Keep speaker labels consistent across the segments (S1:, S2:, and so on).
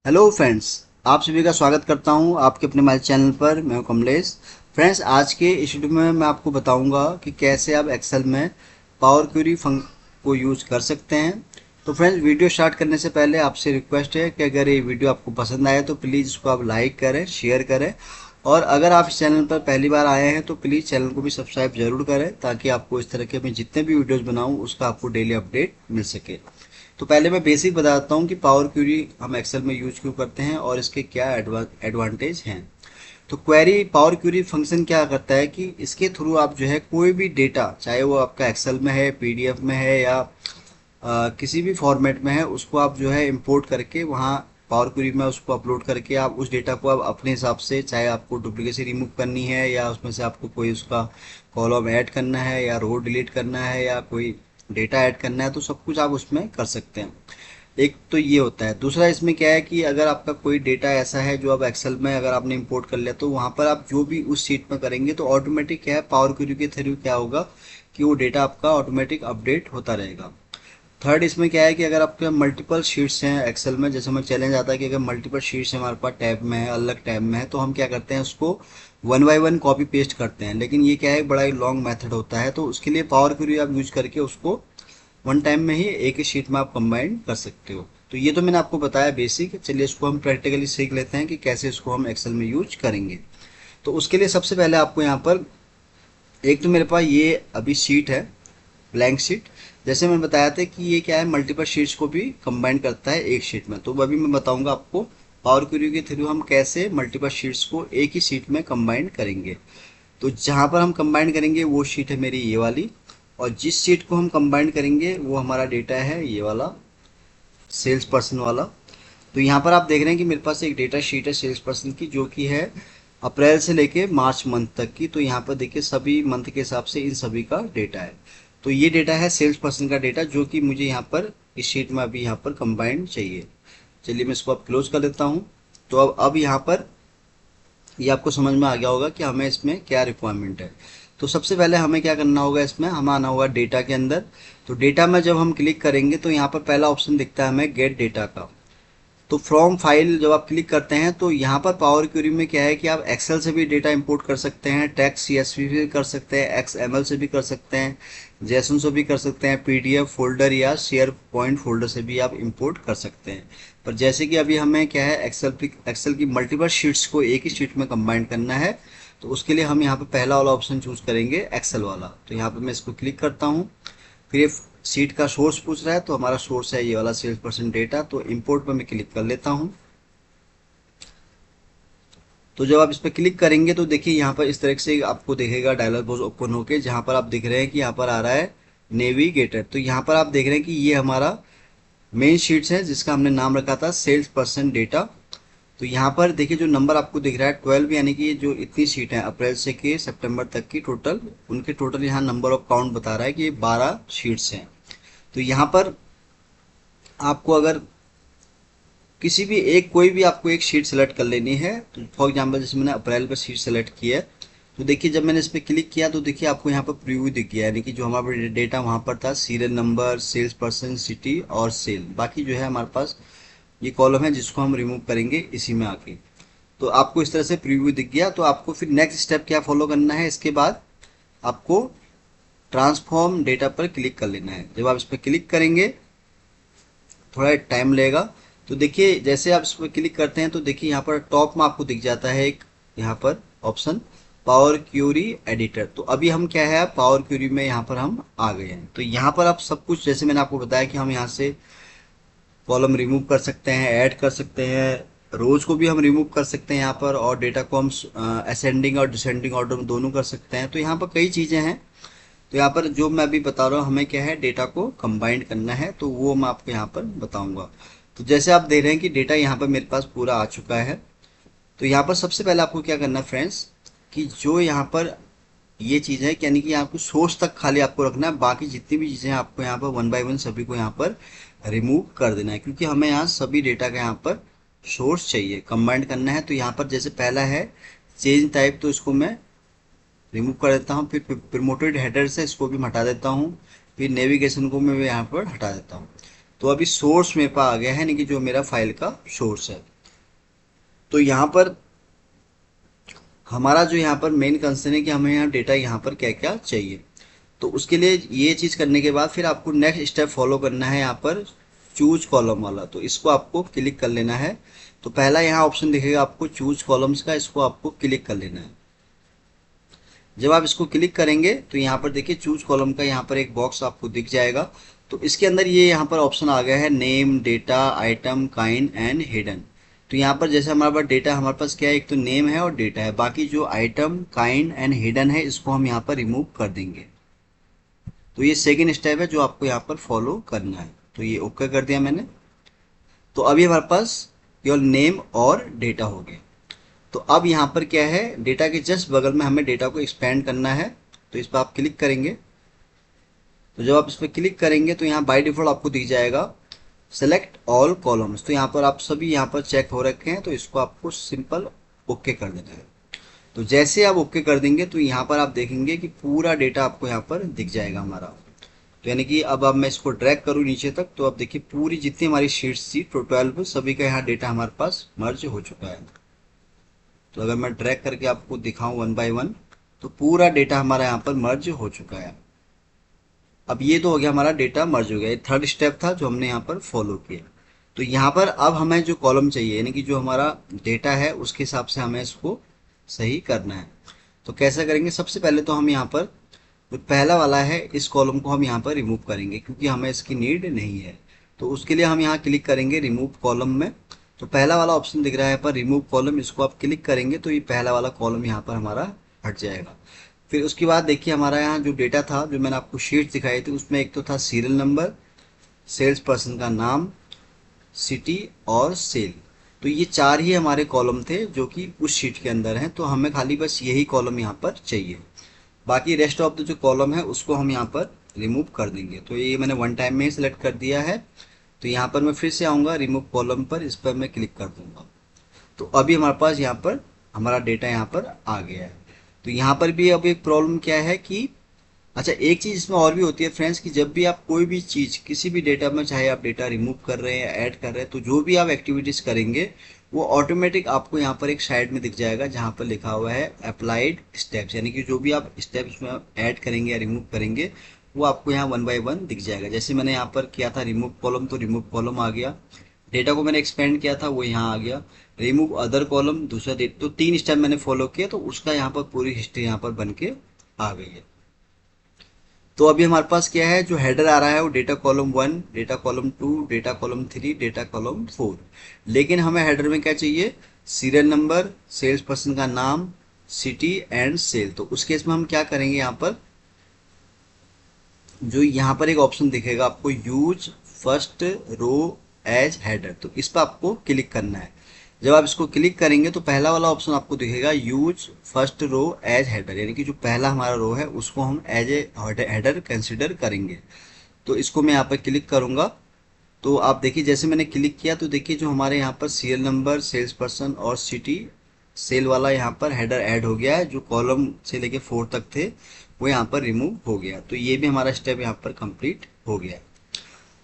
S1: Hello friends. आप सभी का स्वागत करता हूं आपके अपने मोबाइल चैनल पर। मैं हूं कमलेश। फ्रेंड्स, आज के इस वीडियो में मैं आपको बताऊंगा कि कैसे आप एक्सेल में पावर क्वेरी को यूज कर सकते हैं। तो फ्रेंड्स, वीडियो स्टार्ट करने से पहले आपसे रिक्वेस्ट है कि अगर ये वीडियो आपको पसंद आए तो प्लीज़ इसको आप लाइक करें, शेयर करें, और अगर आप इस चैनल पर पहली बार आए हैं तो प्लीज़ चैनल को भी सब्सक्राइब जरूर करें, ताकि आपको इस तरह के मैं जितने भी वीडियोज़ बनाऊँ उसका आपको डेली अपडेट मिल सके। तो पहले मैं बेसिक बताता हूँ कि पावर क्वेरी हम एक्सेल में यूज क्यों करते हैं और इसके क्या एडवांटेज हैं। तो क्वेरी पावर क्वेरी फंक्शन क्या करता है कि इसके थ्रू आप जो है कोई भी डेटा, चाहे वो आपका एक्सेल में है, पीडीएफ में है, या किसी भी फॉर्मेट में है, उसको आप जो है इंपोर्ट करके वहाँ पावर क्वेरी में उसको अपलोड करके आप उस डेटा को आप अपने हिसाब से, चाहे आपको डुप्लीकेसी रिमूव करनी है या उसमें से आपको कोई उसका कॉलम ऐड करना है या रो डिलीट करना है या कोई डेटा ऐड करना है, तो सब कुछ आप उसमें कर सकते हैं। एक तो ये होता है। दूसरा इसमें क्या है कि अगर आपका कोई डेटा ऐसा है जो आप एक्सेल में अगर आपने इंपोर्ट कर लिया, तो वहाँ पर आप जो भी उस शीट में करेंगे तो ऑटोमेटिक क्या है, पावर क्वेरी के थ्रू क्या होगा कि वो डेटा आपका ऑटोमेटिक अपडेट होता रहेगा। थर्ड इसमें क्या है कि अगर आपके मल्टीपल शीट्स हैं एक्सेल में, जैसे हमें चैलेंज आता है कि अगर मल्टीपल शीट्स हमारे पास टैब में है, अलग टैब में है, तो हम क्या करते हैं, उसको one by one copy paste करते हैं। लेकिन ये क्या है, बड़ा ही लॉन्ग मेथड होता है। तो उसके लिए पावर क्वेरी आप यूज करके उसको वन टाइम में ही एक ही शीट में आप कंबाइन कर सकते हो। तो ये तो मैंने आपको बताया बेसिक। चलिए इसको हम प्रैक्टिकली सीख लेते हैं कि कैसे इसको हम एक्सेल में यूज करेंगे। तो उसके लिए सबसे पहले आपको यहाँ पर, एक तो मेरे पास ये अभी शीट है, ब्लैंक शीट। जैसे मैंने बताया था कि ये क्या है, मल्टीपल शीट्स को भी कंबाइन करता है एक शीट में। तो अभी मैं बताऊंगा आपको पावर क्वेरी के थ्रू हम कैसे मल्टीपल शीट्स को एक ही शीट में कंबाइन करेंगे। तो जहां पर हम कंबाइन करेंगे वो शीट है मेरी ये वाली, और जिस शीट को हम कंबाइन करेंगे वो हमारा डेटा है ये वाला, सेल्स पर्सन वाला। तो यहाँ पर आप देख रहे हैं कि मेरे पास एक डेटा शीट है सेल्स पर्सन की, जो कि है अप्रैल से लेके मार्च मंथ तक की। तो यहाँ पर देखिए सभी मंथ के हिसाब से इन सभी का डेटा है। तो ये डेटा है सेल्स पर्सन का डेटा, जो कि मुझे यहाँ पर इस शीट में अभी यहाँ पर कंबाइंड चाहिए। चलिए मैं इसको अब क्लोज कर देता हूँ। तो अब यहाँ पर ये आपको समझ में आ गया होगा कि हमें इसमें क्या रिक्वायरमेंट है। तो सबसे पहले हमें क्या करना होगा, इसमें हम आना होगा डेटा के अंदर। तो डेटा में जब हम क्लिक करेंगे तो यहाँ पर पहला ऑप्शन दिखता है हमें गेट डेटा का। तो फ्रॉम फाइल जब आप क्लिक करते हैं तो यहाँ पर पावर क्वेरी में क्या है कि आप एक्सेल से भी डेटा इंपोर्ट कर सकते हैं, टेक्स्ट सीएसवी भी कर सकते हैं, एक्सएमएल से भी कर सकते हैं, जेसन से भी कर सकते हैं, पीडीएफ फोल्डर या शेयर पॉइंट फोल्डर से भी आप इंपोर्ट कर सकते हैं। पर जैसे कि अभी हमें क्या है, एक्सेल की मल्टीपल शीट्स को एक ही शीट में कंबाइन करना है। तो उसके लिए हम यहाँ पर पहला वाला ऑप्शन चूज करेंगे, एक्सेल वाला। तो यहाँ पर मैं इसको क्लिक करता हूँ। फिर ये सीट का सोर्स पूछ रहा है, तो हमारा सोर्स है ये वाला सेल्स पर्सन डेटा। तो इंपोर्ट पर मैं क्लिक कर लेता हूँ। तो जब आप इस पर क्लिक करेंगे तो देखिए यहाँ पर इस तरह से आपको दिखेगा डायलॉग बॉक्स ओपन होके, जहाँ पर आप दिख रहे हैं कि यहाँ पर आ रहा है नेविगेटर। तो यहाँ पर आप देख रहे हैं कि ये हमारा मेन शीट्स है, जिसका हमने नाम रखा था सेल्स पर्सन डेटा। तो यहाँ पर देखिए जो नंबर आपको दिख रहा है 12, यानी कि ये जो इतनी सीट है अप्रैल से के सितंबर तक की टोटल, उनके टोटल यहाँ नंबर ऑफ काउंट बता रहा है कि ये 12 शीट्स हैं। तो यहाँ पर आपको अगर किसी भी एक, कोई भी आपको एक शीट सेलेक्ट कर लेनी है। तो फॉर एग्जांपल जैसे मैंने अप्रैल पर शीट सेलेक्ट की है, तो देखिए जब मैंने इस पर क्लिक किया तो देखिए आपको यहाँ पर प्रीव्यू दिख गया, यानी कि जो हमारा डेटा वहाँ पर था, serial number, sales person, city और सेल। बाकी जो है हमारे पास ये कॉलम है जिसको हम रिमूव करेंगे इसी में आके। तो आपको इस तरह से प्रीव्यू दिख गया। तो आपको फिर नेक्स्ट स्टेप क्या फॉलो करना है, इसके बाद आपको ट्रांसफॉर्म डेटा पर क्लिक कर लेना है। जब आप इस पर क्लिक करेंगे थोड़ा टाइम लगेगा। तो देखिए जैसे आप इस पर क्लिक करते हैं तो देखिए यहाँ पर टॉप में आपको दिख जाता है एक यहाँ पर ऑप्शन, पावर क्यूरी एडिटर। तो अभी हम क्या है, पावर क्यूरी में यहाँ पर हम आ गए हैं। तो यहाँ पर आप सब कुछ, जैसे मैंने आपको बताया कि हम यहाँ से कॉलम रिमूव कर सकते हैं, ऐड कर सकते हैं, रोज को भी हम रिमूव कर सकते हैं यहाँ पर, और डेटा को हम असेंडिंग और डिसेंडिंग ऑर्डर में दोनों कर सकते हैं। तो यहाँ पर कई चीजें हैं। तो यहाँ पर जो मैं अभी बता रहा हूँ, हमें क्या है, डेटा को कंबाइन करना है, तो वो मैं आपको यहाँ पर बताऊंगा। तो जैसे आप देख रहे हैं कि डेटा यहाँ पर मेरे पास पूरा आ चुका है। तो यहाँ पर सबसे पहले आपको क्या करना है फ्रेंड्स, कि जो यहाँ पर ये चीज़ है, यानी कि आपको सोर्स तक खाली आपको रखना है, बाकी जितनी भी चीज़ें आपको यहाँ पर वन बाय वन सभी को यहाँ पर रिमूव कर देना है, क्योंकि हमें यहाँ सभी डेटा का यहाँ पर सोर्स चाहिए, कंबाइंड करना है। तो यहाँ पर जैसे पहला है चेंज टाइप, तो इसको मैं रिमूव कर देता हूँ। फिर प्रमोटेड हेडर से इसको भी हटा देता हूँ। फिर नेविगेशन को मैं यहाँ पर हटा देता हूँ। तो अभी सोर्स मेरे पास आ गया है, यानी कि जो मेरा फाइल का सोर्स है। तो यहाँ पर हमारा जो यहाँ पर मेन कंसर्न है कि हमें यहाँ डेटा यहाँ पर क्या क्या चाहिए। तो उसके लिए ये चीज़ करने के बाद फिर आपको नेक्स्ट स्टेप फॉलो करना है यहाँ पर चूज कॉलम वाला। तो इसको आपको क्लिक कर लेना है। तो पहला यहाँ ऑप्शन दिखेगा आपको चूज कॉलम्स का, इसको आपको क्लिक कर लेना है। जब आप इसको क्लिक करेंगे तो यहाँ पर देखिए चूज कॉलम का यहाँ पर एक बॉक्स आपको दिख जाएगा। तो इसके अंदर ये यहाँ पर ऑप्शन आ गया है name, data, item, kind and hidden. तो यहाँ पर जैसे हमारे पास डेटा, हमारे पास क्या है, एक तो नेम है और डेटा है, बाकी जो आइटम, काइंड एंड हिडन है इसको हम यहाँ पर रिमूव कर देंगे। तो ये सेकेंड स्टेप है जो आपको यहाँ पर फॉलो करना है। तो ये ओके कर दिया मैंने। तो अभी हमारे पास केवल नेम और डेटा हो गए। तो अब यहाँ पर क्या है, डेटा के जस्ट बगल में हमें डेटा को एक्सपेंड करना है। तो इस पर आप क्लिक करेंगे। तो जब आप इस पर क्लिक करेंगे तो यहाँ बाय डिफॉल्ट आपको दिख जाएगा सेलेक्ट ऑल कॉलम्स। तो यहाँ पर आप सभी यहाँ पर चेक हो रखे हैं, तो इसको आपको सिंपल ओके कर देना है। तो जैसे आप ओके कर देंगे तो यहाँ पर आप देखेंगे कि पूरा डेटा आपको यहाँ पर दिख जाएगा हमारा। तो यानी कि अब मैं इसको ड्रैग करूँ नीचे तक, तो आप देखिए पूरी जितनी हमारी शीट्स थी टोटल 12 सभी का यहाँ डेटा हमारे पास मर्ज हो चुका है। तो अगर मैं ड्रैग करके आपको दिखाऊं वन बाय वन, तो पूरा डेटा हमारा यहाँ पर मर्ज हो चुका है। अब ये तो हो गया हमारा डेटा मर्ज हो गया। ये थर्ड स्टेप था जो हमने यहाँ पर फॉलो किया। तो यहाँ पर अब हमें जो कॉलम चाहिए, यानी कि जो हमारा डेटा है उसके हिसाब से हमें इसको सही करना है। तो कैसे करेंगे, सबसे पहले तो हम यहाँ पर जो पहला वाला है इस कॉलम को हम यहाँ पर रिमूव करेंगे क्योंकि हमें इसकी नीड नहीं है। तो उसके लिए हम यहाँ क्लिक करेंगे रिमूव कॉलम में। तो पहला वाला ऑप्शन दिख रहा है पर रिमूव कॉलम, इसको आप क्लिक करेंगे तो ये पहला वाला कॉलम यहाँ पर हमारा हट जाएगा। फिर उसके बाद देखिए हमारा यहाँ जो डेटा था, जो मैंने आपको शीट दिखाई थी, उसमें एक तो था सीरियल नंबर, सेल्स पर्सन का नाम, सिटी और सेल। तो ये चार ही हमारे कॉलम थे जो कि उस शीट के अंदर हैं। तो हमें खाली बस यही कॉलम यहाँ पर चाहिए। बाकी रेस्ट ऑफ द जो कॉलम है उसको हम यहाँ पर रिमूव कर देंगे। तो ये मैंने वन टाइम में ही सिलेक्ट कर दिया है। तो यहाँ पर मैं फिर से आऊँगा रिमूव कॉलम पर, इस पर मैं क्लिक कर दूंगा। तो अभी हमारे पास यहाँ पर हमारा डेटा यहाँ पर आ गया है। तो यहाँ पर भी अब एक प्रॉब्लम क्या है कि अच्छा एक चीज़ इसमें और भी होती है फ्रेंड्स, कि जब भी आप कोई भी चीज़ किसी भी डेटा में, चाहे आप डेटा रिमूव कर रहे हैं या ऐड कर रहे हैं, तो जो भी आप एक्टिविटीज़ करेंगे वो ऑटोमेटिक आपको यहाँ पर एक साइड में दिख जाएगा जहाँ पर लिखा हुआ है अप्लाइड स्टेप्स। यानी कि जो भी आप स्टेप्स में ऐड करेंगे या रिमूव करेंगे वो आपको यहाँ वन बाय वन दिख जाएगा। जैसे मैंने यहाँ पर किया था रिमूव कॉलम, तो रिमूव कॉलम आ गया। डेटा को मैंने एक्सपेंड किया था वो यहाँ आ गया। रिमूव अदर कॉलम दूसरा डेटा, तो 3 स्टेप मैंने फॉलो किया, तो उसका यहाँ पर पूरी हिस्ट्री यहाँ पर बन के आ गई है। तो अभी हमारे पास क्या है, जो हेडर आ रहा है वो data column 1, data column 2, data column 3, data column 4। लेकिन हमें हेडर में क्या चाहिए, सीरियल नंबर, सेल्स पर्सन का नाम, सिटी एंड सेल। तो उस केस में हम क्या करेंगे, यहाँ पर जो यहाँ पर एक ऑप्शन दिखेगा आपको use first row as header, तो इस पर आपको क्लिक करना है। जब आप इसको क्लिक करेंगे तो पहला वाला ऑप्शन आपको दिखेगा use first row as header, यानी कि जो पहला हमारा रो है उसको हम एज ए हेडर कंसिडर करेंगे। तो इसको मैं यहाँ पर क्लिक करूंगा। तो आप देखिए जैसे मैंने क्लिक किया तो देखिए जो हमारे यहाँ पर सीरियल नंबर, सेल्स पर्सन और सिटी सेल वाला यहाँ पर हेडर ऐड हो गया है। जो कॉलम से लेके 4 तक थे वो यहाँ पर रिमूव हो गया। तो ये भी हमारा स्टेप यहाँ पर कंप्लीट हो गया।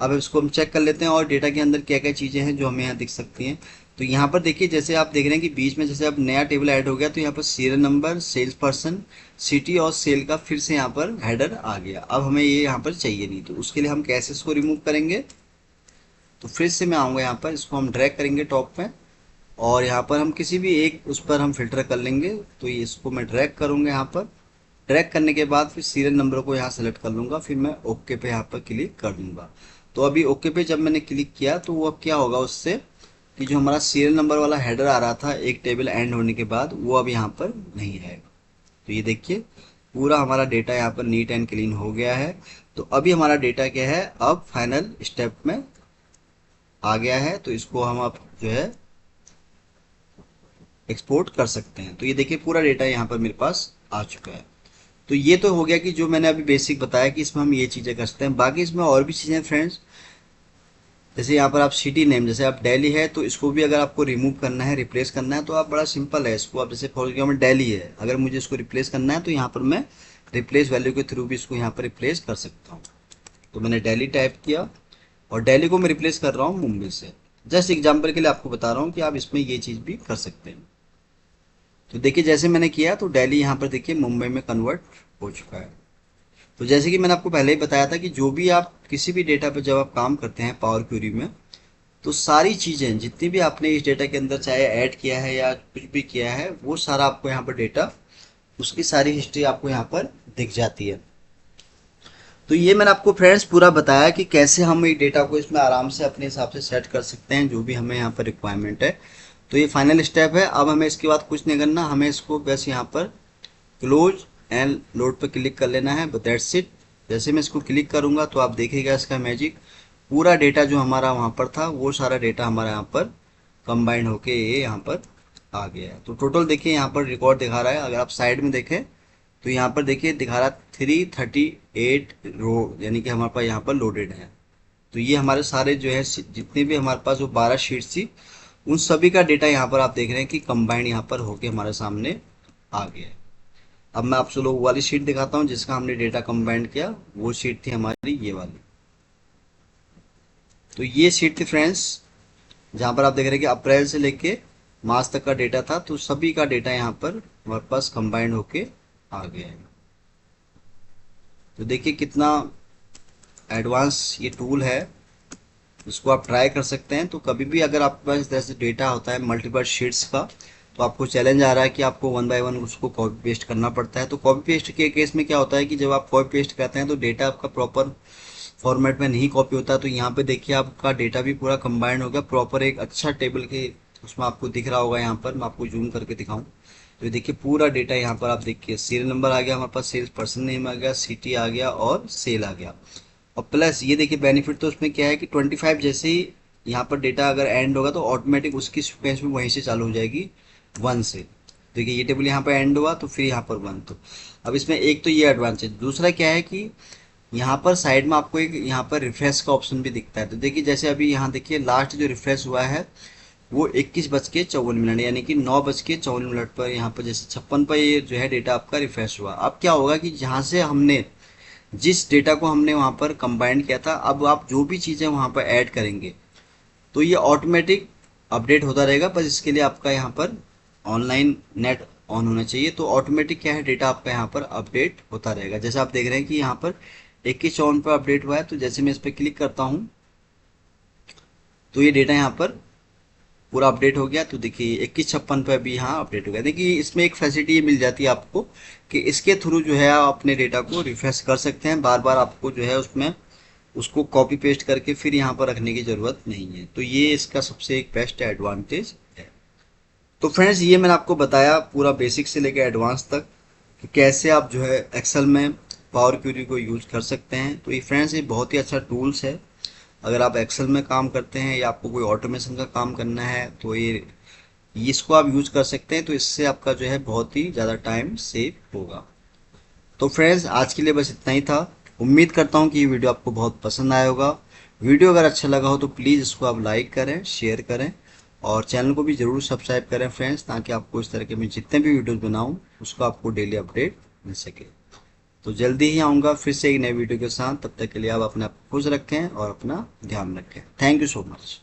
S1: अब इसको हम चेक कर लेते हैं और डेटा के अंदर क्या क्या चीज़ें हैं जो हमें यहाँ दिख सकती हैं। तो यहाँ पर देखिए जैसे आप देख रहे हैं कि बीच में जैसे अब नया टेबल ऐड हो गया, तो यहाँ पर serial number, sales person, city और सेल का फिर से यहाँ पर हेडर आ गया। अब हमें ये यहाँ पर चाहिए नहीं, तो उसके लिए हम कैसे इसको रिमूव करेंगे। तो फिर से मैं आऊँगा यहाँ पर, इसको हम ड्रैग करेंगे टॉप में और यहाँ पर हम किसी भी एक उस पर हम फिल्टर कर लेंगे। तो ये इसको मैं ड्रैग करूँगा यहाँ पर। ड्रैग करने के बाद फिर सीरियल नंबर को यहाँ सेलेक्ट कर लूँगा, फिर मैं ओके पे यहाँ पर क्लिक कर दूँगा। तो अभी ओके पे जब मैंने क्लिक किया तो वो अब क्या होगा उससे, कि जो हमारा सीरियल नंबर वाला हेडर आ रहा था एक टेबल एंड होने के बाद, वो अब यहाँ पर नहीं है। तो ये देखिए पूरा हमारा डेटा यहाँ पर नीट एंड क्लीन हो गया है। तो अभी हमारा डेटा क्या है, अब फाइनल स्टेप में आ गया है। तो इसको हम अब जो है एक्सपोर्ट कर सकते हैं। तो ये देखिए पूरा डेटा यहाँ पर मेरे पास आ चुका है। तो ये तो हो गया कि जो मैंने अभी बेसिक बताया कि इसमें हम ये चीज़ें कर सकते हैं। बाकी इसमें और भी चीज़ें फ्रेंड्स, जैसे यहाँ पर आप सिटी नेम, जैसे आप दिल्ली है तो इसको भी अगर आपको रिमूव करना है, रिप्लेस करना है, तो आप बड़ा सिंपल है। इसको आप जैसे फॉर एग्जाम्पल दिल्ली है, अगर मुझे इसको रिप्लेस करना है तो यहाँ पर मैं रिप्लेस वैल्यू के थ्रू भी इसको यहाँ पर रिप्लेस कर सकता हूँ। तो मैंने दिल्ली टाइप किया और दिल्ली को मैं रिप्लेस कर रहा हूँ मुंबई से। जस्ट एग्जाम्पल के लिए आपको बता रहा हूँ कि आप इसमें ये चीज़ भी कर सकते हैं। तो देखिए जैसे मैंने किया तो दिल्ली यहाँ पर देखिए मुंबई में कन्वर्ट हो चुका है। तो जैसे कि मैंने आपको पहले ही बताया था कि जो भी आप किसी भी डेटा पर जब आप काम करते हैं पावर क्वेरी में, तो सारी चीज़ें जितनी भी आपने इस डेटा के अंदर चाहे ऐड किया है या कुछ भी किया है, वो सारा आपको यहाँ पर डेटा, उसकी सारी हिस्ट्री आपको यहाँ पर दिख जाती है। तो ये मैंने आपको फ्रेंड्स पूरा बताया कि कैसे हम ये डेटा को इसमें आराम से अपने हिसाब से सेट कर सकते हैं जो भी हमें यहाँ पर रिक्वायरमेंट है। तो ये फाइनल स्टेप है। अब हमें इसके बाद कुछ नहीं करना, हमें इसको बस यहाँ पर क्लोज एंड लोड पर क्लिक कर लेना है, बट दैट्स इट। जैसे मैं इसको क्लिक करूँगा तो आप देखिएगा इसका मैजिक, पूरा डेटा जो हमारा वहाँ पर था वो सारा डेटा हमारा यहाँ पर कंबाइंड होके ये यहाँ पर आ गया है। तो टोटल देखिए यहाँ पर रिकॉर्ड दिखा रहा है, अगर आप साइड में देखें तो यहाँ पर देखिए दिखा रहा 338 रो, यानी कि हमारे पास यहाँ पर लोडेड है। तो ये हमारे सारे जो है जितने भी हमारे पास जो 12 शीट्स थी, उन सभी का डेटा यहाँ पर आप देख रहे हैं कि कंबाइंड यहाँ पर होके हमारे सामने आ गया है। अब मैं आपसे लोग वाली शीट दिखाता हूँ जिसका हमने डेटा कंबाइंड किया, वो शीट थी हमारी ये वाली। तो ये शीट थी फ्रेंड्स जहाँ पर आप देख रहे हैं कि अप्रैल से लेके मार्च तक का डेटा था, तो सभी का डेटा यहाँ पर हमारे पास कंबाइंड होके आ गया है। तो देखिए कितना एडवांस ये टूल है, इसको आप ट्राई कर सकते हैं। तो कभी भी अगर आपके पास जैसे डेटा होता है मल्टीपल शीट्स का, तो आपको चैलेंज आ रहा है कि आपको वन बाय वन उसको कॉपी पेस्ट करना पड़ता है। तो कॉपी पेस्ट के केस में क्या होता है कि जब आप कॉपी पेस्ट करते हैं तो डेटा आपका प्रॉपर फॉर्मेट में नहीं कॉपी होता। तो यहाँ पे देखिए आपका डेटा भी पूरा कंबाइंड हो गया प्रॉपर एक अच्छा टेबल के उसमें आपको दिख रहा होगा। यहाँ पर मैं आपको जूम करके दिखाऊं तो देखिए पूरा डेटा यहाँ पर आप देखिए, सीरियल नंबर आ गया हमारे पास, सेल्स पर्सन नेम आ गया, सिटी आ गया और सेल आ गया। और प्लस ये देखिए बेनिफिट तो उसमें क्या है कि 25 जैसे ही यहाँ पर डेटा अगर एंड होगा तो ऑटोमेटिक उसकी सीक्वेंस भी वहीं से चालू हो जाएगी 1 से। देखिए ये टेबल यहाँ पर एंड हुआ तो फिर यहाँ पर 1। तो अब इसमें एक तो ये एडवांटेज, दूसरा क्या है कि यहाँ पर साइड में आपको एक यहाँ पर रिफ्रेश का ऑप्शन भी दिखता है। तो देखिए जैसे अभी यहाँ देखिए लास्ट जो रिफ्रेश हुआ है वो 21:54, यानी कि 9:54 पर यहाँ पर जैसे 56 पर ये जो है डेटा आपका रिफ्रेश हुआ। अब क्या होगा कि जहाँ से हमने जिस डेटा को हमने वहाँ पर कंबाइंड किया था, अब आप जो भी चीज़ें वहाँ पर ऐड करेंगे तो ये ऑटोमेटिक अपडेट होता रहेगा। बस इसके लिए आपका यहाँ पर ऑनलाइन नेट ऑन होना चाहिए। तो ऑटोमेटिक क्या है डेटा आपका यहाँ पर अपडेट होता रहेगा। जैसे आप देख रहे हैं कि यहाँ पर 21:54 पर अपडेट हुआ है, तो जैसे मैं इस पर क्लिक करता हूँ तो ये डेटा यहाँ पर पूरा अपडेट हो गया। तो देखिए 21:56 पे भी यहाँ अपडेट हो गया। देखिए इसमें एक फैसिलिटी ये मिल जाती है आपको कि इसके थ्रू जो है आप अपने डेटा को रिफ्रेश कर सकते हैं, बार बार आपको जो है उसमें उसको कॉपी पेस्ट करके फिर यहाँ पर रखने की ज़रूरत नहीं है। तो ये इसका सबसे एक बेस्ट एडवांटेज है। तो फ्रेंड्स ये मैंने आपको बताया पूरा बेसिक से लेकर एडवांस तक कि कैसे आप जो है एक्सेल में पावर क्वेरी को यूज कर सकते हैं। तो ये फ्रेंड्स ये बहुत ही अच्छा टूल्स है। अगर आप एक्सेल में काम करते हैं या आपको कोई ऑटोमेशन का काम करना है तो ये इसको आप यूज कर सकते हैं। तो इससे आपका जो है बहुत ही ज़्यादा टाइम सेव होगा। तो फ्रेंड्स आज के लिए बस इतना ही था। उम्मीद करता हूँ कि ये वीडियो आपको बहुत पसंद आया होगा। वीडियो अगर अच्छा लगा हो तो प्लीज़ इसको आप लाइक करें, शेयर करें और चैनल को भी ज़रूर सब्सक्राइब करें फ्रेंड्स, ताकि आपको इस तरह के मैं जितने भी वीडियोज़ बनाऊँ उसका आपको डेली अपडेट मिल सके। तो जल्दी ही आऊँगा फिर से एक नए वीडियो के साथ। तब तक के लिए आप अपने आप को खुश रखें और अपना ध्यान रखें। Thank you so much.